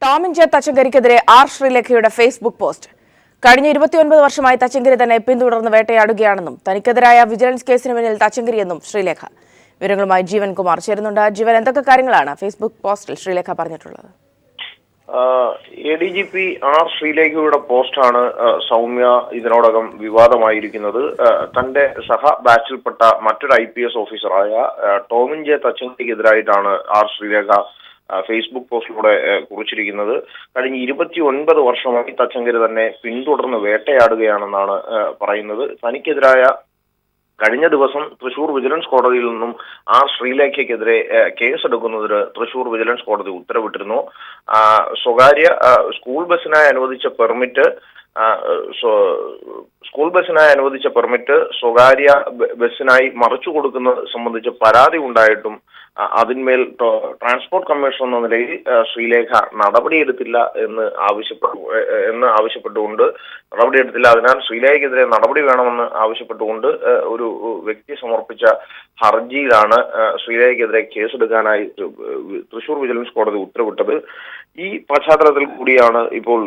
Tomin J തച്ചങ്കരിക്കെതിരെ R ശ്രീലേഖയുടെ Facebook post. കഴിഞ്ഞ 29 വർഷമായി തച്ചങ്കരി തന്നെ പിന്തുടർന്ന് വേട്ടയാടുകയാണെന്നും തനിക്കെതിരായ വിജിലൻസ് കേസിന് പിന്നിൽ തച്ചങ്കരിയെന്നും ശ്രീലേഖ. വിവരങ്ങളുമായി ജീവൻ കുമാർ ചേരുന്നുണ്ട്. ജീവൻ, എന്തൊക്കെ കാര്യങ്ങളാണ് ഫേസ്ബുക്ക് പോസ്റ്റിൽ ശ്രീലേഖ പറഞ്ഞിട്ടുള്ളത്? ADGP ആർ ശ്രീലേഖയുടെ പോസ്റ്റാണ് സൗമ്യ ഇതിനോടകം വിവാദമായിരിക്കുന്നത്. തന്റെ സഹ ബാച്ചിൽപ്പെട്ട മറ്റൊരു IPS ഓഫീസറായ ടോമിൻ ജെ തച്ചങ്കരിക്കെതിരായിട്ടാണ് ആർ ശ്രീലേഖ ഫേസ്ബുക്ക് പോസ്റ്റിലൂടെ കുറിച്ചിരിക്കുന്നത്. കഴിഞ്ഞ 29 വർഷമായി തച്ചങ്കരി തന്നെ പിന്തുടർന്ന് വേട്ടയാടുകയാണെന്നാണ് പറയുന്നത്. തനിക്കെതിരായ കഴിഞ്ഞ ദിവസം തൃശൂർ വിജിലൻസ് കോടതിയിൽ നിന്നും ആർ ശ്രീലേഖയ്ക്കെതിരെ കേസെടുക്കുന്നതിന് തൃശൂർ വിജിലൻസ് കോടതി ഉത്തരവിട്ടിരുന്നു. സ്വകാര്യ സ്കൂൾ ബസ്സിനായി അനുവദിച്ച പെർമിറ്റ് സ്വകാര്യ ബസ്സിനായി മറിച്ചു കൊടുക്കുന്നത് സംബന്ധിച്ച് പരാതി ഉണ്ടായിട്ടും അതിന്മേൽ ട്രാൻസ്പോർട്ട് കമ്മീഷൻ എന്ന നിലയിൽ ശ്രീലേഖ നടപടിയെടുത്തില്ല എന്ന് ആവശ്യപ്പെട്ടുകൊണ്ട് അതിനാൽ ശ്രീലേഖയ്ക്കെതിരെ നടപടി വേണമെന്ന് ആവശ്യപ്പെട്ടുകൊണ്ട് ഒരു വ്യക്തി സമർപ്പിച്ച ഹർജിയിലാണ് ശ്രീലേഖയ്ക്കെതിരെ കേസെടുക്കാനായി തൃശൂർ വിജിലൻസ് കോടതി ഉത്തരവിട്ടത്. ഈ പശ്ചാത്തലത്തിൽ കൂടിയാണ് ഇപ്പോൾ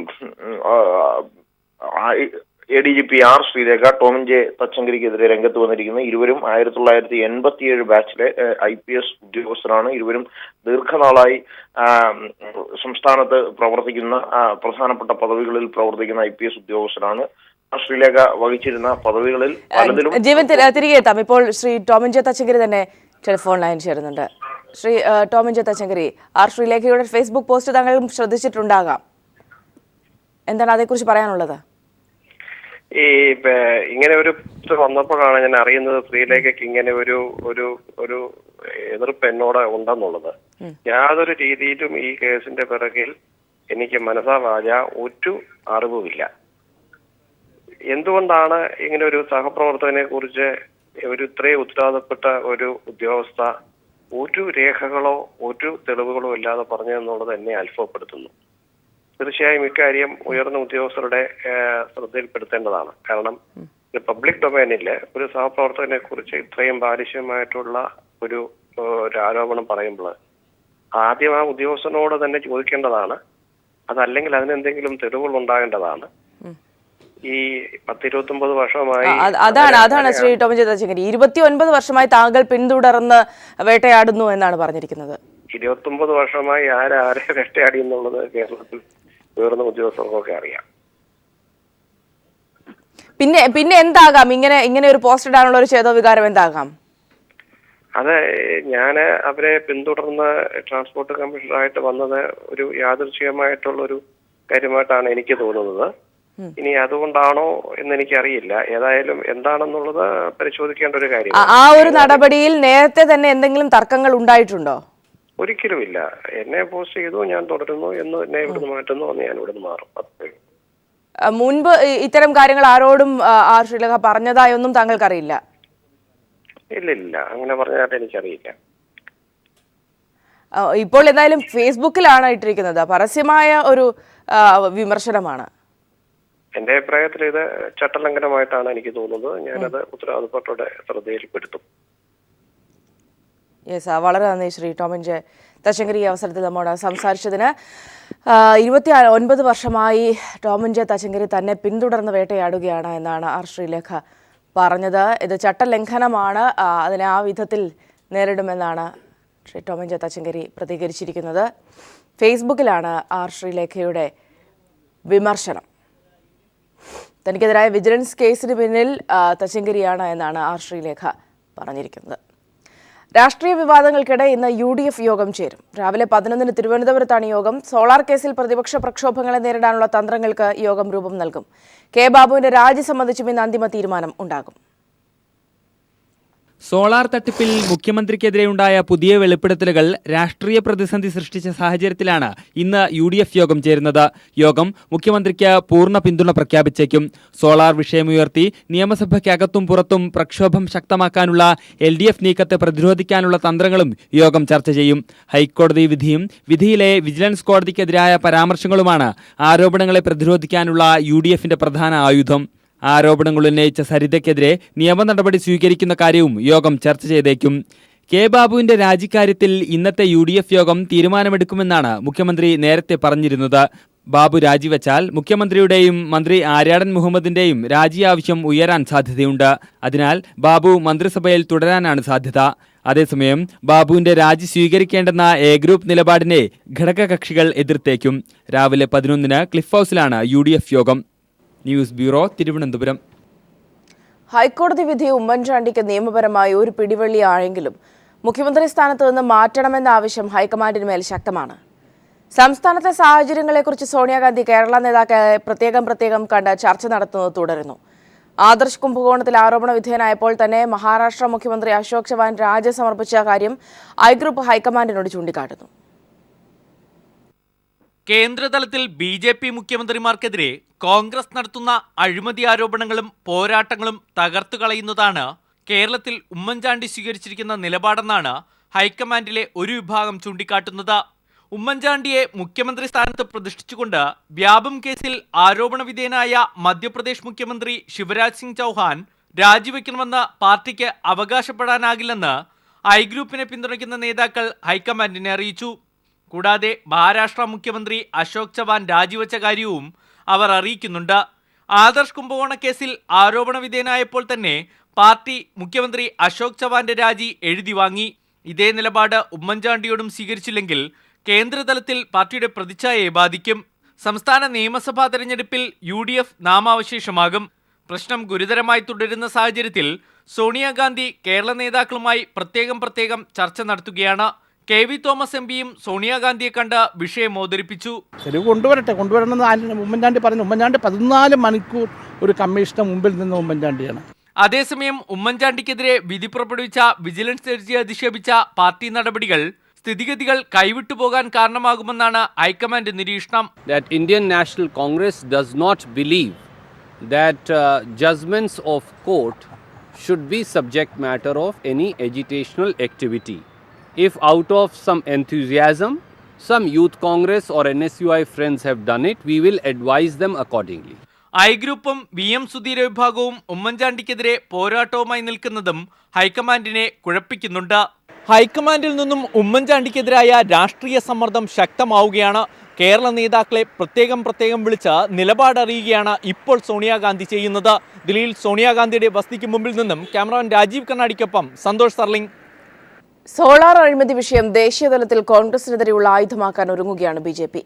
ADGP R Sreelekha Tomin J തച്ചങ്കരിക്കെതിരെ രംഗത്ത് വന്നിരിക്കുന്നത്. ഇരുവരും 1987 ബാച്ചിലെ IPS ഉദ്യോഗസ്ഥരാണ്. ഇരുവരും ദീർഘനാളായി സംസ്ഥാനത്ത് പ്രവർത്തിക്കുന്ന പ്രധാനപ്പെട്ട പദവികളിൽ പ്രവർത്തിക്കുന്ന IPS ഉദ്യോഗസ്ഥരാണ്. ശ്രീലേഖ വഹിച്ചിരുന്ന പദവികളിൽ പലതിലും ജീവൻ തിരികെ എത്താം. ഇപ്പോൾ ശ്രീ ടോമിൻ ജെ തച്ചങ്കരി തന്നെ ടെലിഫോൺ ലൈൻ ചേരുന്നുണ്ട്. ശ്രീ ടോമിൻ ജെ തച്ചങ്കരി, ആർ ശ്രീലേഖയുടെ ഫേസ്ബുക്ക് പോസ്റ്റ് താങ്കളും ശ്രദ്ധിച്ചിട്ടുണ്ടാകാം. എന്താണ് അതേക്കുറിച്ച് പറയാനുള്ളത്? ഇങ്ങനെ ഒരു വന്നപ്പോഴാണ് ഞാൻ അറിയുന്നത് ശ്രീലേഖയ്ക്ക് ഇങ്ങനെ ഒരു ഒരു ഒരു എതിർപ്പ് എന്നോട് ഉണ്ടെന്നുള്ളത്. യാതൊരു രീതിയിലും ഈ കേസിന്റെ പിറകിൽ എനിക്ക് മനസ്സാവാച ഒരു അറിവുമില്ല. എന്തുകൊണ്ടാണ് ഇങ്ങനെ ഒരു സഹപ്രവർത്തകനെ കുറിച്ച് ഒരു ഇത്രയും ഉത്തരവാദപ്പെട്ട ഒരു ഉദ്യോഗസ്ഥ ഒരു രേഖകളോ ഒരു തെളിവുകളോ ഇല്ലാതെ പറഞ്ഞതെന്നുള്ളത് എന്നെ അത്ഭുതപ്പെടുത്തുന്നു. തീർച്ചയായും ഇക്കാര്യം ഉയർന്ന ഉദ്യോഗസ്ഥരുടെ ശ്രദ്ധയിൽപ്പെടുത്തേണ്ടതാണ്. കാരണം പബ്ലിക് ഡൊമൈനിൽ ഒരു സഹപ്രവർത്തകനെ കുറിച്ച് ഇത്രയും ബാലിശ്യമായിട്ടുള്ള ഒരു ആരോപണം പറയുമ്പോൾ ആദ്യം ആ ഉദ്യോഗസ്ഥനോട് തന്നെ ചോദിക്കേണ്ടതാണ്. അതല്ലെങ്കിൽ അതിനെന്തെങ്കിലും തെളിവുകൾ ഉണ്ടാകേണ്ടതാണ്. ഈ 10-29 വർഷമായി അതാണ് ശ്രീ ടോമിൻ ജെ തച്ചങ്കരി 29 വർഷമായി താങ്കൾ പിന്തുടർന്ന് വേട്ടയാടുന്നു എന്നാണ് പറഞ്ഞിരിക്കുന്നത്. 29 വർഷമായി ആരെ വേട്ടയാടി എന്നുള്ളത് കേരളത്തിൽ ഉയർന്ന ഉദ്യോഗസ്ഥർക്കൊക്കെ അറിയാം. പിന്നെ എന്താകാം ഇങ്ങനെ ഒരു പോസ്റ്റ് ഇടാനുള്ള ഒരു ചേതോവികാരം എന്താകാം? അത് ഞാൻ അവരെ പിന്തുടർന്ന് ട്രാൻസ്പോർട്ട് കമ്മീഷണറായിട്ട് വന്നത് ഒരു യാദൃച്ഛികമായിട്ടുള്ള ഒരു കാര്യമായിട്ടാണ് എനിക്ക് തോന്നുന്നത്. ഇനി അതുകൊണ്ടാണോ എന്ന് എനിക്കറിയില്ല. ഏതായാലും എന്താണെന്നുള്ളത് പരിശോധിക്കേണ്ട ഒരു കാര്യം. ആ ഒരു നടപടിയിൽ നേരത്തെ തന്നെ എന്തെങ്കിലും തർക്കങ്ങൾ ഉണ്ടായിട്ടുണ്ടോ? ഒരിക്കലുമില്ല. എന്നെ പോസ്റ്റ് ചെയ്തു, ഞാൻ തുടരുന്നു എന്ന് എന്നെ ഇവിടുന്ന് മാറ്റുന്നു എന്ന് ഞാൻ ഇവിടുന്ന് മാറും. മുൻപ് ഇത്തരം കാര്യങ്ങൾ ആരോടും ആർ ശ്രീലേഖ പറഞ്ഞതായൊന്നും താങ്കൾക്കറിയില്ല? ഇല്ല, അങ്ങനെ പറഞ്ഞാൽ എനിക്കറിയില്ല. ഇപ്പോൾ എന്തായാലും ഫേസ്ബുക്കിലാണ് ഇട്ടിരിക്കുന്നത്. പരസ്യമായ ഒരു വിമർശനമാണ്. എന്റെ അഭിപ്രായത്തിൽ ഇത് ചട്ടലംഘനമായിട്ടാണ് എനിക്ക് തോന്നുന്നത്. ഞാനത് ഉത്തരവാദിത്തത്തോടെ ശ്രദ്ധയിൽപ്പെടുത്തും. വളരെ നന്ദി ശ്രീ ടോമിൻ ജെ തച്ചങ്കരി. ഈ അവസരത്തിൽ നമ്മോട് സംസാരിച്ചതിന്. 29 വർഷമായി ടോമിൻ ജെ തച്ചങ്കരി തന്നെ പിന്തുടർന്ന് വേട്ടയാടുകയാണ് എന്നാണ് ആർ ശ്രീലേഖ പറഞ്ഞത്. ഇത് ചട്ടലംഘനമാണ്, അതിനെ ആ വിധത്തിൽ നേരിടുമെന്നാണ് ശ്രീ ടോമിൻ ജെ തച്ചങ്കരി പ്രതികരിച്ചിരിക്കുന്നത്. ഫേസ്ബുക്കിലാണ് ആർ ശ്രീലേഖയുടെ വിമർശനം. തനിക്കെതിരായ വിജിലൻസ് കേസിന് പിന്നിൽ തച്ചങ്കരിയാണ് എന്നാണ് ആർ ശ്രീലേഖ പറഞ്ഞിരിക്കുന്നത്. രാഷ്ട്രീയ വിവാദങ്ങൾക്കിടെ ഇന്ന് UDF യോഗം ചേരും. രാവിലെ 11-ന് തിരുവനന്തപുരത്താണ് യോഗം. സോളാർ കേസിൽ പ്രതിപക്ഷ പ്രക്ഷോഭങ്ങളെ നേരിടാനുള്ള തന്ത്രങ്ങൾക്ക് യോഗം രൂപം നൽകും. കെ ബാബുവിന്റെ രാജി സംബന്ധിച്ചും ഇന്ന് അന്തിമ തീരുമാനം ഉണ്ടാകും. സോളാർ തട്ടിപ്പിൽ മുഖ്യമന്ത്രിക്കെതിരെയുണ്ടായ പുതിയ വെളിപ്പെടുത്തലുകൾ രാഷ്ട്രീയ പ്രതിസന്ധി സൃഷ്ടിച്ച സാഹചര്യത്തിലാണ് ഇന്ന് UDF യോഗം ചേരുന്നത്. യോഗം മുഖ്യമന്ത്രിക്ക് പൂർണ്ണ പിന്തുണ പ്രഖ്യാപിച്ചേക്കും. സോളാർ വിഷയമുയർത്തി നിയമസഭയ്ക്കകത്തും പുറത്തും പ്രക്ഷോഭം ശക്തമാക്കാനുള്ള LDF നീക്കത്തെ പ്രതിരോധിക്കാനുള്ള തന്ത്രങ്ങളും യോഗം ചർച്ച ചെയ്യും. ഹൈക്കോടതി വിധിയും വിധിയിലെ വിജിലൻസ് കോടതിക്കെതിരായ പരാമർശങ്ങളുമാണ് ആരോപണങ്ങളെ പ്രതിരോധിക്കാനുള്ള UDFന്റെ പ്രധാന ആയുധം. ആരോപണങ്ങൾ ഉന്നയിച്ച സരിതയ്ക്കെതിരെ നിയമ നടപടി സ്വീകരിക്കുന്ന കാര്യവും യോഗം ചർച്ച ചെയ്തേക്കും. കെ ബാബുവിന്റെ രാജിക്കാര്യത്തിൽ ഇന്നത്തെ UDF യോഗം തീരുമാനമെടുക്കുമെന്നാണ് മുഖ്യമന്ത്രി നേരത്തെ പറഞ്ഞിരുന്നത്. ബാബു രാജിവെച്ചാൽ മുഖ്യമന്ത്രിയുടെയും മന്ത്രി ആര്യാടൻ മുഹമ്മദിന്റെയും രാജി ആവശ്യം ഉയരാൻ സാധ്യതയുണ്ട്. അതിനാൽ ബാബു മന്ത്രിസഭയിൽ തുടരാനാണ് സാധ്യത. അതേസമയം ബാബുവിന്റെ രാജി സ്വീകരിക്കേണ്ടെന്ന എ ഗ്രൂപ്പ് നിലപാടിനെ ഘടകകക്ഷികൾ എതിർത്തേക്കും. രാവിലെ 11-ന് ക്ലിഫ് ഹൗസിലാണ് UDF യോഗം. News bureau, Thiruvananthapuram. ഹൈക്കോടതി വിധി ഉമ്മൻചാണ്ടിക്ക് നിയമപരമായി ഒരു പിടിവള്ളിയായെങ്കിലും മുഖ്യമന്ത്രി സ്ഥാനത്ത് നിന്ന് മാറ്റണമെന്ന ആവശ്യം ഹൈക്കമാൻഡിന് മേൽ ശക്തമാണ്. സംസ്ഥാനത്തെ സാഹചര്യങ്ങളെക്കുറിച്ച് സോണിയാഗാന്ധി കേരള നേതാക്കളെ പ്രത്യേകം കണ്ട് ചർച്ച നടത്തുന്നത് തുടരുന്നു. ആദർശ് കുംഭകോണത്തിൽ ആരോപണ വിധേയനായപ്പോൾ തന്നെ മഹാരാഷ്ട്ര മുഖ്യമന്ത്രി അശോക് ചവാൻ രാജി സമർപ്പിച്ച കാര്യം ഐ ഗ്രൂപ്പ് ഹൈക്കമാൻഡിനോട് ചൂണ്ടിക്കാട്ടുന്നു. കേന്ദ്രതലത്തിൽ BJP മുഖ്യമന്ത്രിമാർക്കെതിരെ കോൺഗ്രസ് നടത്തുന്ന അഴിമതി ആരോപണങ്ങളും പോരാട്ടങ്ങളും തകർത്തുകളയുന്നതാണ് കേരളത്തിൽ ഉമ്മൻചാണ്ടി സ്വീകരിച്ചിരിക്കുന്ന നിലപാടെന്നാണ് ഹൈക്കമാൻഡിലെ ഒരു വിഭാഗം ചൂണ്ടിക്കാട്ടുന്നത്. ഉമ്മൻചാണ്ടിയെ മുഖ്യമന്ത്രി സ്ഥാനത്ത് പ്രതിഷ്ഠിച്ചുകൊണ്ട് വ്യാപം കേസിൽ ആരോപണ വിധേയനായ മധ്യപ്രദേശ് മുഖ്യമന്ത്രി ശിവരാജ് സിംഗ് ചൗഹാൻ രാജിവെക്കണമെന്ന് പാർട്ടിക്ക് അവകാശപ്പെടാനാകില്ലെന്ന് ഐ ഗ്രൂപ്പിനെ പിന്തുണയ്ക്കുന്ന നേതാക്കൾ ഹൈക്കമാൻഡിനെ അറിയിച്ചു. കൂടാതെ മഹാരാഷ്ട്ര മുഖ്യമന്ത്രി അശോക് ചവാൻ രാജിവെച്ച കാര്യവും അവർ അറിയിക്കുന്നുണ്ട്. ആദർശ് കുംഭകോണ കേസിൽ ആരോപണ വിധേയനായപ്പോൾ തന്നെ പാർട്ടി മുഖ്യമന്ത്രി അശോക് ചവാന്റെ രാജി എഴുതി വാങ്ങി. ഇതേ നിലപാട് ഉമ്മൻചാണ്ടിയോടും സ്വീകരിച്ചില്ലെങ്കിൽ കേന്ദ്രതലത്തിൽ പാർട്ടിയുടെ പ്രതിച്ഛായയെ ബാധിക്കും. സംസ്ഥാന നിയമസഭാ തെരഞ്ഞെടുപ്പിൽ UDF നാമാവശേഷമാകും. പ്രശ്നം ഗുരുതരമായി തുടരുന്ന സാഹചര്യത്തിൽ സോണിയാഗാന്ധി കേരള നേതാക്കളുമായി പ്രത്യേകം ചർച്ച നടത്തുകയാണ്. KV തോമസ് MPയും സോണിയാഗാന്ധിയെ കണ്ട് വിഷയം അവതരിപ്പിച്ചു. കൊണ്ടുവരണമെന്ന് ഉമ്മൻചാണ്ടി പറഞ്ഞു. ഉമ്മൻചാണ്ടി 14 മണിക്കൂർ ഒരു കമ്മീഷന് മുമ്പിൽ നിന്ന് ഉമ്മൻചാണ്ടിയാണ്. അതേസമയം ഉമ്മൻചാണ്ടിക്കെതിരെ വിധി പുറപ്പെടുവിച്ച വിജിലൻസ് ജഡ്ജിയെ അധിക്ഷേപിച്ച പാർട്ടി നടപടികൾ സ്ഥിതിഗതികൾ കൈവിട്ടുപോകാൻ കാരണമാകുമെന്നാണ് ഹൈക്കമാൻഡ് നിരീക്ഷണം. That Indian National Congress does not believe that judgments of court should be subject matter of any agitational activity. If out of some enthusiasm, some youth congress or NSUI friends have done it, we will advise them accordingly. I ഗ്രൂപ്പും VM Sudheera വിഭാഗവും ഉമ്മൻചാണ്ടിക്കെതിരെ പോരാട്ടവുമായി നിൽക്കുന്നതും ഹൈക്കമാൻഡിനെ കുഴപ്പിക്കുന്നുണ്ട്. ഹൈക്കമാൻഡിൽ നിന്നും ഉമ്മൻചാണ്ടിക്കെതിരായ രാഷ്ട്രീയ സമ്മർദ്ദം ശക്തമാവുകയാണ്. കേരള നേതാക്കളെ പ്രത്യേകം വിളിച്ച് നിലപാടറിയുകയാണ് ഇപ്പോൾ സോണിയാഗാന്ധി ചെയ്യുന്നത്. ദില്ലിയിൽ സോണിയാഗാന്ധിയുടെ വസതിക്ക് മുമ്പിൽ നിന്നും ക്യാമറമാൻ രാജീവ് കണ്ണാടിക്കൊപ്പം സന്തോഷ് സർലിംഗ്. സോളാർ അഴിമതി വിഷയം ദേശീയതലത്തിൽ കോൺഗ്രസിനെതിരെയുള്ള ആയുധമാക്കാൻ ഒരുങ്ങുകയാണ് BJP.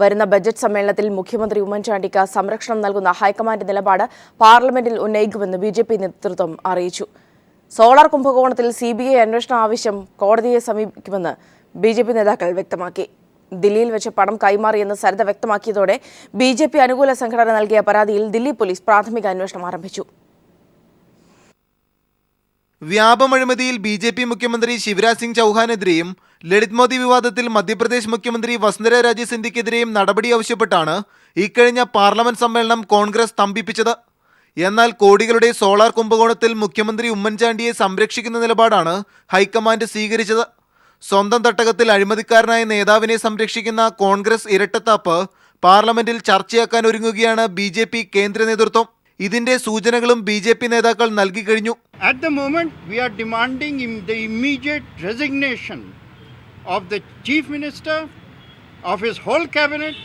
വരുന്ന ബജറ്റ് സമ്മേളനത്തിൽ മുഖ്യമന്ത്രി ഉമ്മൻചാണ്ടിക്ക് സംരക്ഷണം നൽകുന്ന ഹൈക്കമാൻഡ് നിലപാട് പാർലമെന്റിൽ ഉന്നയിക്കുമെന്ന് BJP നേതൃത്വം അറിയിച്ചു. സോളാർ കുംഭകോണത്തിൽ CBI അന്വേഷണ ആവശ്യം കോടതിയെ സമീപിക്കുമെന്ന് BJP നേതാക്കൾ വ്യക്തമാക്കി. ദില്ലിയിൽ വെച്ച് പണം കൈമാറിയെന്ന് സരിത വ്യക്തമാക്കിയതോടെ BJP അനുകൂല സംഘടന നൽകിയ പരാതിയിൽ ദില്ലി പോലീസ് പ്രാഥമിക അന്വേഷണം ആരംഭിച്ചു. വ്യാപമഴിമതിയിൽ BJP മുഖ്യമന്ത്രി ശിവരാജ് സിംഗ് ചൗഹാനെതിരെയും ലളിത് മോദി വിവാദത്തിൽ മധ്യപ്രദേശ് മുഖ്യമന്ത്രി വസുന്ധര രാജെ സിന്ധ്യക്കെതിരെയും നടപടി ആവശ്യപ്പെട്ടാണ് ഇക്കഴിഞ്ഞ പാർലമെന്റ് സമ്മേളനം കോൺഗ്രസ് സ്തംഭിപ്പിച്ചത്. എന്നാൽ കോടികളുടെ സോളാർ കുംഭകോണത്തിൽ മുഖ്യമന്ത്രി ഉമ്മൻചാണ്ടിയെ സംരക്ഷിക്കുന്ന നിലപാടാണ് ഹൈക്കമാൻഡ് സ്വീകരിച്ചത്. സ്വന്തം തട്ടകത്തിൽ അഴിമതിക്കാരനായ നേതാവിനെ സംരക്ഷിക്കുന്ന കോൺഗ്രസ് ഇരട്ടത്താപ്പ് പാർലമെന്റിൽ ചർച്ചയാക്കാൻ ഒരുങ്ങുകയാണ് BJP കേന്ദ്ര നേതൃത്വം. ഇതിന്റെ സൂചനകളും BJP നേതാക്കൾ നൽകി കഴിഞ്ഞു. At the moment, we are demanding the immediate resignation of the Chief Minister, of his whole cabinet.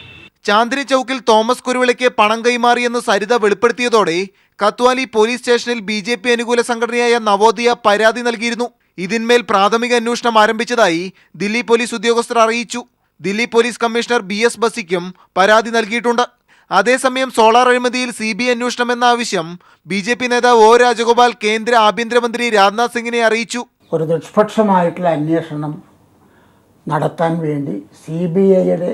Chandni ചൗക്കിൽ തോമസ് കുരുവിളയ്ക്ക് പണം കൈമാറിയെന്ന് സരിത വെളിപ്പെടുത്തിയതോടെ കത്വാലി പോലീസ് സ്റ്റേഷനിൽ BJP അനുകൂല സംഘടനയായ നവോദയ പരാതി നൽകിയിരുന്നു. ഇതിന്മേൽ പ്രാഥമിക അന്വേഷണം ആരംഭിച്ചതായി ദില്ലി പോലീസ് ഉദ്യോഗസ്ഥർ അറിയിച്ചു. ദില്ലി പോലീസ് കമ്മീഷണർ BS ബസിക്കും പരാതി നൽകിയിട്ടുണ്ട്. അതേസമയം സോളാർ അഴിമതിയിൽ CBI അന്വേഷണം എന്ന ആവശ്യം BJP നേതാവ് O രാജഗോപാൽ കേന്ദ്ര ആഭ്യന്തരമന്ത്രി രാജ്നാഥ് സിംഗിനെ അറിയിച്ചു. ഒരു നിഷ്പക്ഷമായിട്ടുള്ള അന്വേഷണം നടത്താൻ വേണ്ടി CBIയുടെ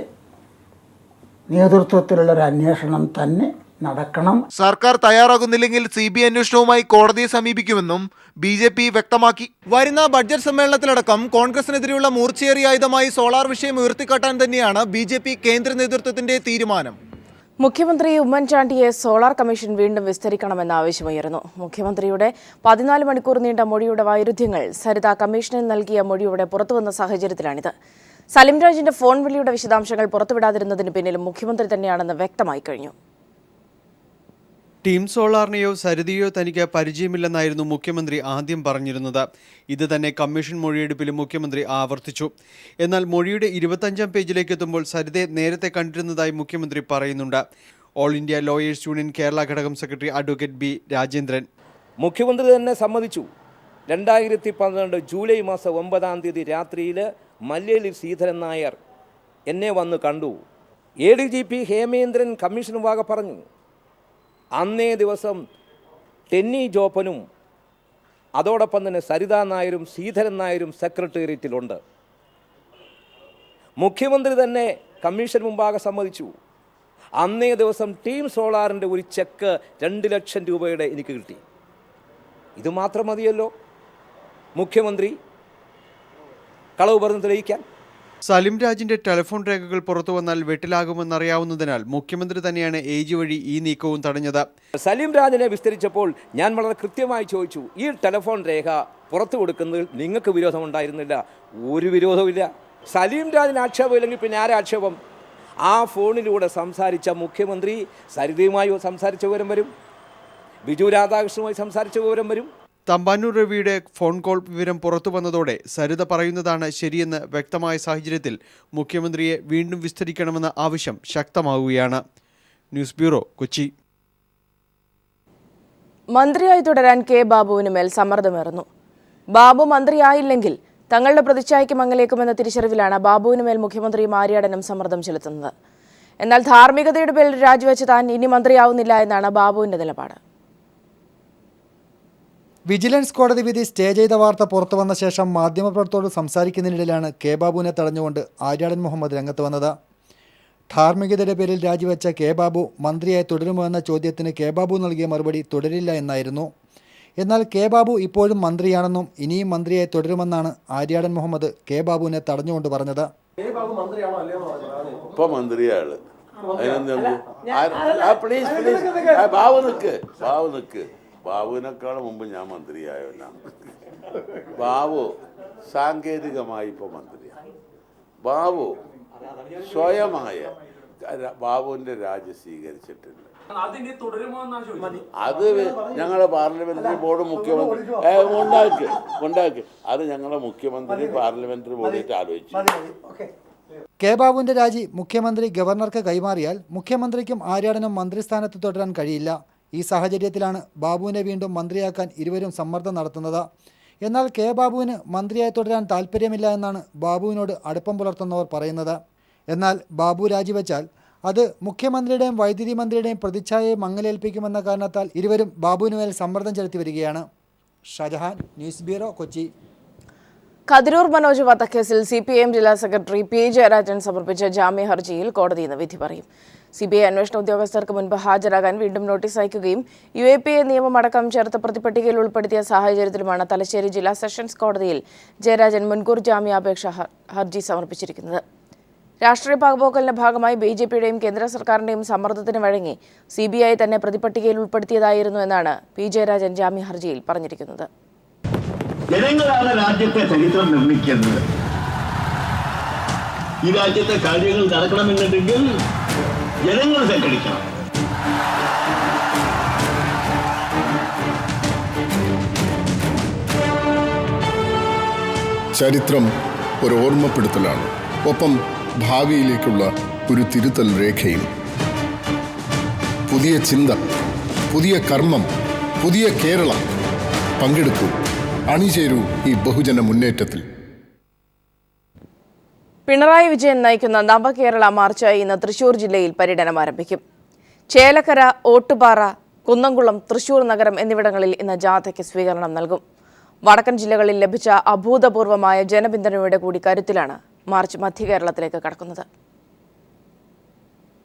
നേതൃത്വത്തിലുള്ള ഒരു അന്വേഷണം തന്നെ നടക്കണം. സർക്കാർ തയ്യാറാകുന്നില്ലെങ്കിൽ CBI അന്വേഷണവുമായി കോടതിയെ സമീപിക്കുമെന്നും BJP വ്യക്തമാക്കി. വരുന്ന ബഡ്ജറ്റ് സമ്മേളനത്തിലടക്കം കോൺഗ്രസിനെതിരെയുള്ള മൂർച്ചയേറിയ ആയുധമായി സോളാർ വിഷയം ഉയർത്തിക്കാട്ടാൻ തന്നെയാണ് BJP കേന്ദ്ര നേതൃത്വത്തിന്റെ തീരുമാനം. മുഖ്യമന്ത്രി ഉമ്മൻചാണ്ടിയെ സോളാർ കമ്മീഷൻ വീണ്ടും വിസ്തരിക്കണമെന്ന ആവശ്യമുയർന്നു. മുഖ്യമന്ത്രിയുടെ 14 മണിക്കൂർ നീണ്ട മൊഴിയുടെ വൈരുദ്ധ്യങ്ങൾ സരിത കമ്മീഷനിൽ നൽകിയ മൊഴിയുടെ പുറത്തുവന്ന സാഹചര്യത്തിലാണിത്. സലിം രാജിന്റെ ഫോൺ വിളിയുടെ വിശദാംശങ്ങൾ പുറത്തുവിടാതിരുന്നതിന് പിന്നിലും മുഖ്യമന്ത്രി തന്നെയാണെന്ന് വ്യക്തമായി കഴിഞ്ഞു. ടീം സോളാറിനെയോ സരിതയോ തനിക്ക് പരിചയമില്ലെന്നായിരുന്നു മുഖ്യമന്ത്രി ആദ്യം പറഞ്ഞിരുന്നത്. ഇത് തന്നെ കമ്മീഷൻ മൊഴിയെടുപ്പിലും മുഖ്യമന്ത്രി ആവർത്തിച്ചു. എന്നാൽ മൊഴിയുടെ 25-ാം പേജിലേക്ക് എത്തുമ്പോൾ സരിതയെ നേരത്തെ കണ്ടിരുന്നതായി മുഖ്യമന്ത്രി പറയുന്നുണ്ട്. All India lawyers union Kerala ഘടകം സെക്രട്ടറി അഡ്വക്കേറ്റ് ബി രാജേന്ദ്രൻ മുഖ്യമന്ത്രി തന്നെ സമ്മതിച്ചു. 2012 ജൂലൈ മാസം 9-ാം തീയതി രാത്രിയിൽ മല്ലേലിൽ ശ്രീധരൻ നായർ എന്നെ വന്ന് കണ്ടു. ADGP ഹേമേന്ദ്രൻ കമ്മീഷൻ മുമ്പാകെ പറഞ്ഞു. അന്നേ ദിവസം ടെന്നി ജോപ്പനും അതോടൊപ്പം തന്നെ സരിതാ നായരും ശ്രീധരൻ നായരും സെക്രട്ടേറിയറ്റിലുണ്ട്. മുഖ്യമന്ത്രി തന്നെ കമ്മീഷൻ മുമ്പാകെ സമ്മതിച്ചു. അന്നേ ദിവസം ടീം സോളാറിൻ്റെ ഒരു ചെക്ക് 2 ലക്ഷം രൂപയുടെ എനിക്ക് കിട്ടി. ഇത് മാത്രം മതിയല്ലോ മുഖ്യമന്ത്രി കളവ് പറഞ്ഞ് തെളിയിക്കാൻ. സലിം രാജിന്റെ ടെലിഫോൺ രേഖകൾ പുറത്തു വന്നാൽ വെട്ടിലാകുമെന്നറിയാവുന്നതിനാൽ മുഖ്യമന്ത്രി തന്നെയാണ് AG വഴി ഈ നീക്കവും തടഞ്ഞത്. സലിം രാജിനെ വിസ്തരിച്ചപ്പോൾ ഞാൻ വളരെ കൃത്യമായി ചോദിച്ചു, ഈ ടെലിഫോൺ രേഖ പുറത്തു കൊടുക്കുന്നതിൽ നിങ്ങൾക്ക് വിരോധമുണ്ടായിരുന്നില്ല? ഒരു വിരോധമില്ല. സലിം രാജിന് ആക്ഷേപമില്ലെങ്കിൽ പിന്നെ ആരെ ആക്ഷേപം? ആ ഫോണിലൂടെ സംസാരിച്ച മുഖ്യമന്ത്രി സരിതയുമായി സംസാരിച്ച വിവരം വരും, ബിജു രാധാകൃഷ്ണനുമായി സംസാരിച്ച വിവരം വരും. തമ്പാനൂർ രവിയുടെ ഫോൺ കോൾ വിവരം പുറത്തു വന്നതോടെ സരിത പറയുന്നതാണ് ശരിയെന്ന് വ്യക്തമായ സാഹചര്യത്തിൽ മുഖ്യമന്ത്രിയെ വീണ്ടും വിസ്തരിക്കണമെന്ന ആവശ്യം ശക്തമാവുകയാണ്. News bureau, Kochi. മന്ത്രിയായി തുടരാൻ കെ ബാബുവിന് മേൽ സമ്മർദ്ദമേറുന്നു. ബാബു മന്ത്രിയായില്ലെങ്കിൽ തങ്ങളുടെ പ്രതിച്ഛായയ്ക്ക് മങ്ങലേക്കുമെന്ന തിരിച്ചറിവിലാണ് ബാബുവിന് മേൽ മുഖ്യമന്ത്രിയും ആര്യാടനും സമ്മർദ്ദം ചെലുത്തുന്നത്. എന്നാൽ ധാർമ്മികതയുടെ പേരിൽ രാജിവെച്ച് താൻ ഇനി മന്ത്രിയാവുന്നില്ല എന്നാണ് ബാബുവിന്റെ നിലപാട്. വിജിലൻസ് കോടതി വിധി സ്റ്റേ ചെയ്ത വാർത്ത പുറത്തു വന്ന ശേഷം മാധ്യമപ്രവർത്തകരോട് സംസാരിക്കുന്നതിനിടയിലാണ് കെ ബാബുവിനെ തടഞ്ഞുകൊണ്ട് ആര്യാടൻ മുഹമ്മദ് രംഗത്ത് വന്നത്. ധാർമ്മികതയുടെ പേരിൽ രാജിവെച്ച കെ ബാബു മന്ത്രിയായി തുടരുമോ എന്ന ചോദ്യത്തിന് കെ ബാബു നൽകിയ മറുപടി തുടരില്ല എന്നായിരുന്നു. എന്നാൽ കെ ബാബു ഇപ്പോഴും മന്ത്രിയാണെന്നും ഇനിയും മന്ത്രിയായി തുടരുമെന്നാണ് ആര്യാടൻ മുഹമ്മദ് കെ ബാബുവിനെ തടഞ്ഞുകൊണ്ട് പറഞ്ഞത്. ബാബുവിനേക്കാളും മുമ്പ് ഞാൻ മന്ത്രിയായവനാണ്. ബാബു സാങ്കേതികമായി ഇപ്പോൾ മന്ത്രിയാണ്. ബാബു സ്വയമായ ബാബുവിൻ്റെ രാജി സ്വീകരിച്ചിട്ടില്ല. അത് ഞങ്ങളുടെ പാർലമെന്ററി ബോർഡ് മുഖ്യമന്ത്രി ഉണ്ടാക്കി അത് ഞങ്ങളുടെ മുഖ്യമന്ത്രി പാർലമെന്ററി ബോർഡിൽ ആലോചിച്ചു. കെ ബാബുവിൻ്റെ രാജി മുഖ്യമന്ത്രി ഗവർണർക്ക് കൈമാറിയാൽ മുഖ്യമന്ത്രിക്കും ആര്യാടനും മന്ത്രിസ്ഥാനത്ത് തുടരാൻ കഴിയില്ല. ഈ സാഹചര്യത്തിലാണ് ബാബുവിനെ വീണ്ടും മന്ത്രിയാക്കാൻ ഇരുവരും സമ്മർദ്ദം നടത്തുന്നത്. എന്നാൽ കെ ബാബുവിന് മന്ത്രിയായി തുടരാൻ താല്പര്യമില്ല എന്നാണ് ബാബുവിനോട് അടുപ്പം പുലർത്തുന്നവർ പറയുന്നത്. എന്നാൽ ബാബു രാജിവെച്ചാൽ അത് മുഖ്യമന്ത്രിയുടെയും വൈദ്യുതി മന്ത്രിയുടെയും പ്രതിച്ഛായയെ മങ്ങലേൽപ്പിക്കുമെന്ന കാരണത്താൽ ഇരുവരും ബാബുവിന് മേൽ സമ്മർദ്ദം ചെലുത്തി വരികയാണ്. Shajahan, news bureau, Kochi. കതിരൂർ മനോജ് വധക്കേസിൽ CPIM ജില്ലാ സെക്രട്ടറി P. ജയരാജൻ സമർപ്പിച്ച ജാമ്യ ഹർജിയിൽ കോടതി ഇന്ന് വിധി പറയും. CBI അന്വേഷണ ഉദ്യോഗസ്ഥർക്ക് മുൻപ് ഹാജരാകാൻ വീണ്ടും നോട്ടീസ് അയക്കുകയും UAPA നിയമമടക്കം ചേർത്ത് പ്രതിപട്ടികയിൽ ഉൾപ്പെടുത്തിയ സാഹചര്യത്തിലുമാണ് തലശ്ശേരി ജില്ലാ സെഷൻസ് കോടതിയിൽ ജയരാജൻ മുൻകൂർ ജാമ്യാപേക്ഷ ഹർജി സമർപ്പിച്ചിരിക്കുന്നത്. രാഷ്ട്രീയ പകപോക്കലിന്റെ ഭാഗമായി BJPയുടെയും കേന്ദ്ര സർക്കാരിന്റെയും സമ്മർദ്ദത്തിന് വഴങ്ങി CBI തന്നെ പ്രതിപട്ടികയിൽ ഉൾപ്പെടുത്തിയതായിരുന്നു എന്നാണ് P. ജയരാജൻ ജാമ്യ ഹർജിയിൽ പറഞ്ഞിരിക്കുന്നത്. ജനങ്ങളാണ് രാജ്യത്തെ ചരിത്രം നിർമ്മിക്കുന്നത്. ഈ രാജ്യത്തെ കാര്യങ്ങൾ നടക്കണമെന്നുണ്ടെങ്കിൽ ജനങ്ങൾ സംഘടിക്കണം. ചരിത്രം ഒരു ഓർമ്മപ്പെടുത്തലാണ്, ഒപ്പം ഭാവിയിലേക്കുള്ള ഒരു തിരുത്തൽ രേഖയും. പുതിയ ചിന്ത, പുതിയ കർമ്മം, പുതിയ കേരളം. പങ്കെടുക്കൂ, അണിചേരൂ ഈ ബഹുജന മുന്നേറ്റത്തിൽ. പിണറായി വിജയൻ നയിക്കുന്ന നവകേരള മാർച്ച് ഇന്ന് തൃശൂർ ജില്ലയിൽ പര്യടനം ആരംഭിക്കും. ചേലക്കര, ഓട്ടുപാറ, കുന്നംകുളം, തൃശൂർ നഗരം എന്നിവിടങ്ങളിൽ ഇന്ന് ജാഥയ്ക്ക് സ്വീകരണം നൽകും. വടക്കൻ ജില്ലകളിൽ ലഭിച്ച അഭൂതപൂർവമായ ജനപിന്തുണയുടെ കൂടി കരുത്തിലാണ് മാർച്ച് മധ്യകേരളത്തിലേക്ക് കടക്കുന്നത്.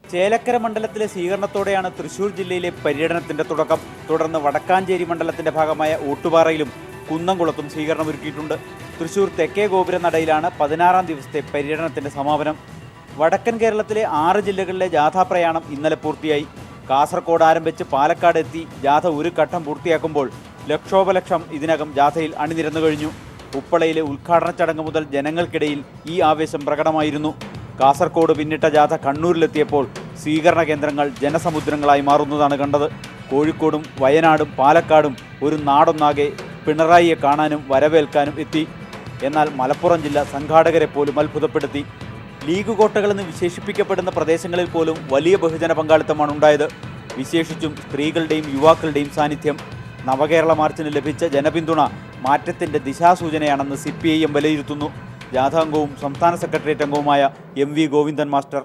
ചേലക്കര മണ്ഡലത്തിലെ സ്വീകരണത്തോടെയാണ് തൃശൂർ ജില്ലയിലെ പര്യടനത്തിന്റെ തുടക്കം. തുടർന്ന് വടക്കാഞ്ചേരി മണ്ഡലത്തിന്റെ ഭാഗമായ ഓട്ടുപാറയിലും കുന്നംകുളത്തും സ്വീകരണമൊരുക്കിയിട്ടുണ്ട്. തൃശൂർ തെക്കേ ഗോപുരനടയിലാണ് 16-ാം ദിവസത്തെ പര്യടനത്തിന്റെ സമാപനം. വടക്കൻ കേരളത്തിലെ 6 ജില്ലകളിലെ ജാഥാപ്രയാണം ഇന്നലെ പൂർത്തിയായി. കാസർഗോഡ് ആരംഭിച്ച് പാലക്കാട് എത്തി ജാഥ ഒരു ഘട്ടം പൂർത്തിയാക്കുമ്പോൾ ലക്ഷോപലക്ഷം ഇതിനകം ജാഥയിൽ അണിനിരന്നു കഴിഞ്ഞു. ഉപ്പളയിലെ ഉദ്ഘാടന ചടങ്ങ് മുതൽ ജനങ്ങൾക്കിടയിൽ ഈ ആവേശം പ്രകടമായിരുന്നു. കാസർഗോഡ് പിന്നിട്ട ജാഥ കണ്ണൂരിലെത്തിയപ്പോൾ സ്വീകരണ കേന്ദ്രങ്ങൾ ജനസമുദ്രങ്ങളായി മാറുന്നതാണ് കണ്ടത്. കോഴിക്കോടും വയനാടും പാലക്കാടും ഒരു നാടൊന്നാകെ പിണറായിയെ കാണാനും വരവേൽക്കാനും എത്തി. എന്നാൽ മലപ്പുറം ജില്ല സംഘാടകരെ പോലും അത്ഭുതപ്പെടുത്തി. ലീഗ് കോട്ടകളെന്ന് വിശേഷിപ്പിക്കപ്പെടുന്ന പ്രദേശങ്ങളിൽ പോലും വലിയ ബഹുജന പങ്കാളിത്തമാണ് ഉണ്ടായത്. വിശേഷിച്ചും സ്ത്രീകളുടെയും യുവാക്കളുടെയും സാന്നിധ്യം. നവകേരള മാർച്ചിന് ലഭിച്ച ജനപിന്തുണ മാറ്റത്തിൻ്റെ ദിശാസൂചനയാണെന്ന് CPIM വിലയിരുത്തുന്നു. ജാഥാംഗവും സംസ്ഥാന സെക്രട്ടേറിയറ്റ് അംഗവുമായ MV ഗോവിന്ദൻ മാസ്റ്റർ.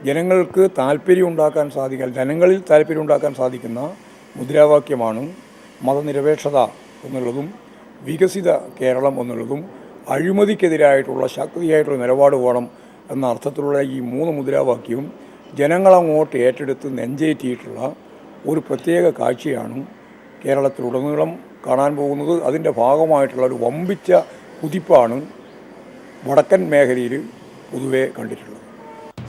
ജനങ്ങളിൽ താല്പര്യം ഉണ്ടാക്കാൻ സാധിക്കുന്ന മുദ്രാവാക്യമാണ് മതനിരപേക്ഷത എന്നുള്ളതും വികസിത കേരളം എന്നുള്ളതും അഴിമതിക്കെതിരായിട്ടുള്ള ശക്തിയായിട്ടുള്ള നിലപാട് വേണം എന്ന അർത്ഥത്തിലുള്ള ഈ 3 മുദ്രാവാക്യവും ജനങ്ങളങ്ങോട്ട് ഏറ്റെടുത്ത് നെഞ്ചേറ്റിയിട്ടുള്ള ഒരു പ്രത്യേക കാഴ്ചയാണ് കേരളത്തിലുടനീളം കാണാൻ പോകുന്നത്. അതിൻ്റെ ഭാഗമായിട്ടുള്ള ഒരു വമ്പിച്ച കുതിപ്പാണ് വടക്കൻ മേഖലയിൽ പൊതുവെ കണ്ടിട്ടുള്ളത്.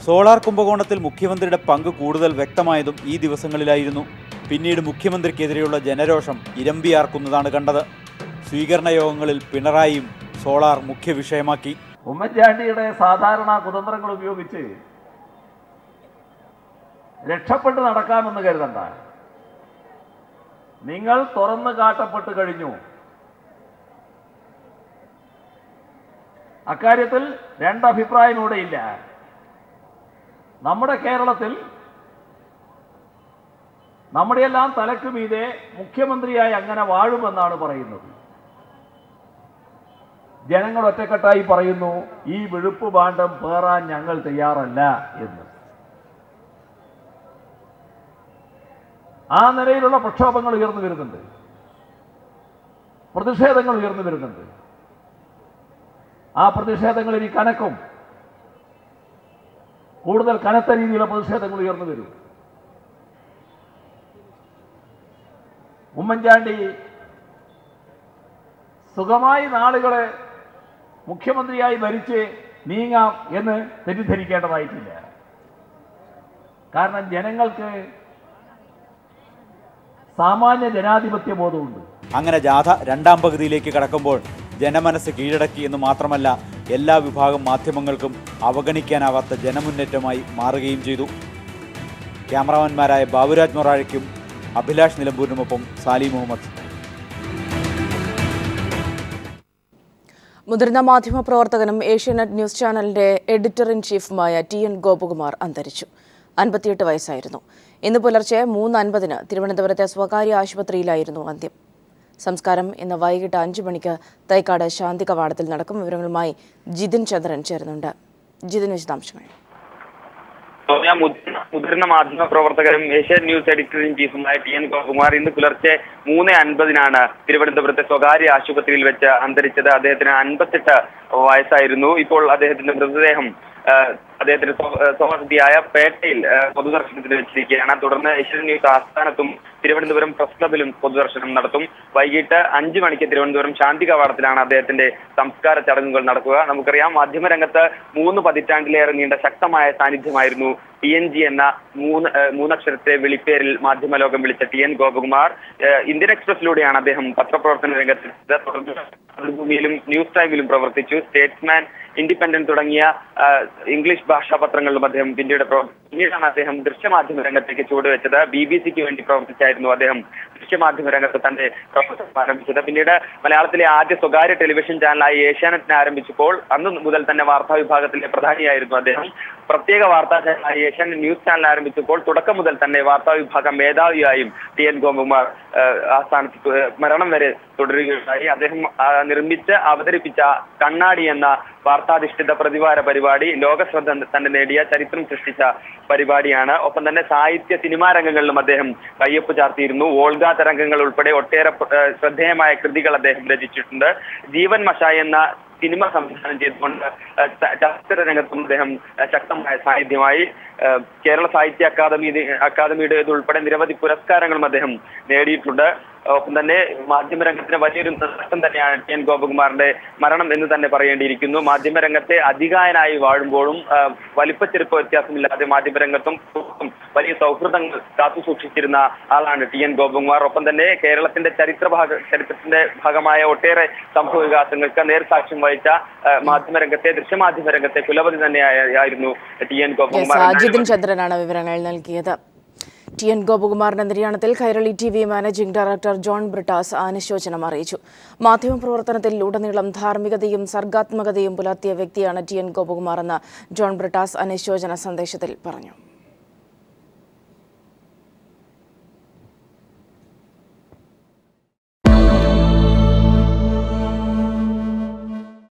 സോളാർ കുംഭകോണത്തിൽ മുഖ്യമന്ത്രിയുടെ പങ്ക് കൂടുതൽ വ്യക്തമായതും ഈ ദിവസങ്ങളിലായിരുന്നു. പിന്നീട് മുഖ്യമന്ത്രിക്കെതിരെയുള്ള ജനരോഷം ഇരമ്പിയാർക്കുന്നതാണ് കണ്ടത്. സ്വീകരണ യോഗങ്ങളിൽ പിണറായിയും സോളാർ മുഖ്യ വിഷയമാക്കി. ഉമ്മൻചാണ്ടിയുടെ സാധാരണ കുതന്ത്രങ്ങൾ ഉപയോഗിച്ച് രക്ഷപ്പെട്ട് നടക്കാമെന്ന് കരുതണ്ട. നിങ്ങൾ തുറന്നു കാട്ടപ്പെട്ട് കഴിഞ്ഞു. അക്കാര്യത്തിൽ രണ്ടഭിപ്രായം ഇവിടെയില്ല. നമ്മുടെ കേരളത്തിൽ നമ്മുടെയെല്ലാം തലയ്ക്ക് മീതെ മുഖ്യമന്ത്രിയായി അങ്ങനെ വാഴുമെന്നാണ് പറയുന്നത്. ജനങ്ങൾ ഒറ്റക്കെട്ടായി പറയുന്നു, ഈ വിഴുപ്പ് ഭാണ്ഡം പേറാൻ ഞങ്ങൾ തയ്യാറല്ല എന്ന്. ആ നിലയിലുള്ള പ്രക്ഷോഭങ്ങൾ ഉയർന്നു വരുന്നുണ്ട്, പ്രതിഷേധങ്ങൾ ഉയർന്നു വരുന്നുണ്ട്. ആ പ്രതിഷേധങ്ങൾ ഇനി കനക്കും, കൂടുതൽ കനത്ത രീതിയിലുള്ള പ്രതിഷേധങ്ങൾ ഉയർന്നു വരും. ഉമ്മൻചാണ്ടി സുഖമായി നാളുകളെ മുഖ്യമന്ത്രിയായി ഭരിച്ച് നീങ്ങാം എന്ന് തെറ്റിദ്ധരിക്കേണ്ടതായിട്ടില്ല. കാരണം ജനങ്ങൾക്ക് സാമാന്യ ജനാധിപത്യ ബോധമുണ്ട്. അങ്ങനെ ജാഥ രണ്ടാം പകുതിയിലേക്ക് കടക്കുമ്പോൾ ജനമനസ് കീഴടക്കി എന്ന് മാത്രമല്ല, എല്ലാ വിഭാഗം മാധ്യമങ്ങൾക്കും അവഗണിക്കാനാവാത്ത ജനമുന്നേറ്റമായി മാറുകയും ചെയ്തു. ക്യാമറാമാൻമാരായ ബാബുരാജ് മൊറാഴയ്ക്കും അഭിലാഷ് നിലമ്പൂരിനുമൊപ്പം സാലി മുഹമ്മദ്. മുതിർന്ന മാധ്യമപ്രവർത്തകനും ഏഷ്യാനെറ്റ് ന്യൂസ് ചാനലിന്റെ എഡിറ്റർ ഇൻ ചീഫുമായ TN ഗോപകുമാർ അന്തരിച്ചു. 58 വയസ്സായിരുന്നു. ഇന്ന് പുലർച്ചെ 3:50 തിരുവനന്തപുരത്തെ സ്വകാര്യ ആശുപത്രിയിലായിരുന്നു അന്ത്യം. സംസ്കാരം ഇന്ന് വൈകിട്ട് 5 മണിക്ക് തൈക്കാട് ശാന്തി കവാടത്തിൽ നടക്കും. വിവരങ്ങളുമായി ജിതിൻ ചന്ദ്രൻ ചേരുന്നുണ്ട്. ജിതിൻ, വിശദാംശങ്ങൾ. മുതിർന്ന മാധ്യമ പ്രവർത്തകരും ഏഷ്യാനെറ്റ് ന്യൂസ് എഡിറ്റർ ഇൻ ചീഫുമായ TN ഗോപകുമാർ ഇന്ന് പുലർച്ചെ 3:50 തിരുവനന്തപുരത്തെ സ്വകാര്യ ആശുപത്രിയിൽ വെച്ച് അന്തരിച്ചത്. അദ്ദേഹത്തിന് 58 വയസ്സായിരുന്നു. ഇപ്പോൾ അദ്ദേഹത്തിന്റെ മൃതദേഹം അദ്ദേഹത്തിന്റെ സ്വവസതിയായ പേട്ടയിൽ പൊതുദർശനത്തിന് വെച്ചിരിക്കുകയാണ്. തുടർന്ന് ഏഷ്യാനെറ്റ് ന്യൂസ് ആസ്ഥാനത്തും തിരുവനന്തപുരം പ്രസ് ക്ലബിലും പൊതുദർശനം നടത്തും. വൈകിട്ട് 5 മണിക്ക് തിരുവനന്തപുരം ശാന്തി കവാടത്തിലാണ് അദ്ദേഹത്തിന്റെ സംസ്കാര ചടങ്ങുകൾ നടക്കുക. നമുക്കറിയാം, മാധ്യമരംഗത്ത് 3 പതിറ്റാണ്ടിലേറെ നീണ്ട ശക്തമായ സാന്നിധ്യമായിരുന്നു TNG എന്ന മൂന്നക്ഷരത്തെ വിളിപ്പേരിൽ മാധ്യമലോകം വിളിച്ച TN ഗോപകുമാർ. ഇന്ത്യൻ എക്സ്പ്രസിലൂടെയാണ് അദ്ദേഹം പത്രപ്രവർത്തന രംഗത്തെത്തിയത്. തുടർന്ന് മാതൃഭൂമിയിലും ന്യൂസ് ടൈമിലും പ്രവർത്തിച്ചു. സ്റ്റേറ്റ്സ്മാൻ, ഇൻഡിപെൻഡന്റ് തുടങ്ങിയ ഇംഗ്ലീഷ് ഭാഷാ പത്രങ്ങളിലും അദ്ദേഹം പിന്നീടാണ് അദ്ദേഹം ദൃശ്യമാധ്യമ രംഗത്തേക്ക് ചുവടുവെച്ചത്. BBC-ക്ക് വേണ്ടി പ്രവർത്തിച്ചായിരുന്നു അദ്ദേഹം ദൃശ്യമാധ്യമ രംഗത്ത് തന്റെ പ്രവർത്തനം ആരംഭിച്ചത്. പിന്നീട് മലയാളത്തിലെ ആദ്യ സ്വകാര്യ ടെലിവിഷൻ ചാനലായി ഏഷ്യാനെറ്റിനെ ആരംഭിച്ചപ്പോൾ അന്ന് മുതൽ തന്നെ വാർത്താ വിഭാഗത്തിലെ പ്രധാനിയായിരുന്നു അദ്ദേഹം. പ്രത്യേക വാർത്താ ചാനലായി ഏഷ്യാനെറ്റ് ന്യൂസ് ചാനൽ ആരംഭിച്ചപ്പോൾ തുടക്കം മുതൽ തന്നെ വാർത്താ വിഭാഗം മേധാവിയായും TN ഗോപകുമാർ ആ സ്ഥാനത്ത് മരണം വരെ തുടരുകയുണ്ടായി. അദ്ദേഹം നിർമ്മിച്ച് അവതരിപ്പിച്ച കണ്ണാടി എന്ന വാർത്താധിഷ്ഠിത പ്രതിവാര പരിപാടി ലോകശ്രദ്ധ തന്നെ നേടിയ ചരിത്രം സൃഷ്ടിച്ച പരിപാടിയാണ്. ഒപ്പം തന്നെ സാഹിത്യ സിനിമാ രംഗങ്ങളിലും അദ്ദേഹം കയ്യൊപ്പ് ചാർത്തിയിരുന്നു. വോൾഗ തരംഗങ്ങൾ ഉൾപ്പെടെ ഒട്ടേറെ ശ്രദ്ധേയമായ കൃതികൾ അദ്ദേഹം രചിച്ചിട്ടുണ്ട്. ജീവൻ മഷായ് എന്ന സിനിമ സംവിധാനം ചെയ്തുകൊണ്ട് ചലച്ചിത്ര രംഗത്തും അദ്ദേഹം ശക്തമായ സാന്നിധ്യമായി. കേരള സാഹിത്യ അക്കാദമിയുടെ ഉൾപ്പെടെ നിരവധി പുരസ്കാരങ്ങളും അദ്ദേഹം നേടിയിട്ടുണ്ട്. ഒപ്പം തന്നെ മാധ്യമരംഗത്തിന് വലിയൊരു നഷ്ടം തന്നെയാണ് TN ഗോപകുമാറിന്റെ മരണം എന്ന് തന്നെ പറയേണ്ടിയിരിക്കുന്നു. മാധ്യമരംഗത്തെ അധികായനായി വാഴുമ്പോഴും വലിപ്പച്ചെറുപ്പ വ്യത്യാസമില്ലാതെ മാധ്യമരംഗത്തും വലിയ സൗഹൃദങ്ങൾ കാത്തു സൂക്ഷിച്ചിരുന്ന ആളാണ് TN ഗോപകുമാർ. ഒപ്പം തന്നെ കേരളത്തിന്റെ ചരിത്രത്തിന്റെ ഭാഗമായ ഒട്ടേറെ സംഭവ വികാസങ്ങൾക്ക് നേർസാക്ഷ്യം വഹിച്ച മാധ്യമരംഗത്തെ ദൃശ്യമാധ്യമ രംഗത്തെ കുലപതി തന്നെയായിരുന്നു TN ഗോപകുമാർ. ജിതിൻ ചന്ദ്രനാണ് വിവരങ്ങൾ നൽകിയത്. TN ഗോപകുമാറിന്റെ നിര്യാണത്തിൽ Kairali TV managing director John Brittas അനുശോചനം അറിയിച്ചു. മാധ്യമപ്രവർത്തനത്തിൽ ഉടനീളം ധാർമ്മികതയും സർഗാത്മകതയും പുലർത്തിയ വ്യക്തിയാണ് TN ഗോപകുമാർ എന്ന് ജോൺ ബ്രിട്ടാസ് അനുശോചന സന്ദേശത്തിൽ പറഞ്ഞു.